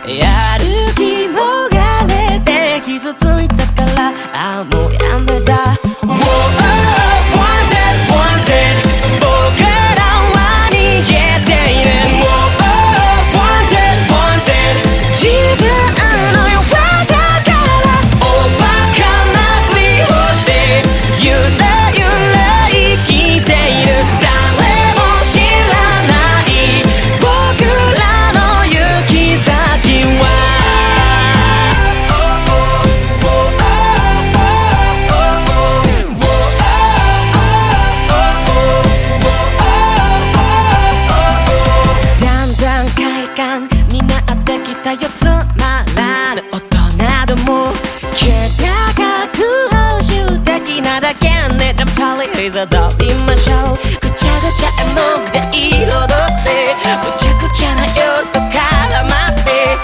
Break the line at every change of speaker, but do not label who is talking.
やる気もがれて傷ついたからああもうやめだ Wanted, wanted 僕らは逃げている Wanted, wanted 自分の弱さからおバカなふりをしてゆらゆら生きている誰も知らない僕らの行き先はだんだん快感になってきたよつまらぬ大人ども結果確保主的なだけねでもチャリーズド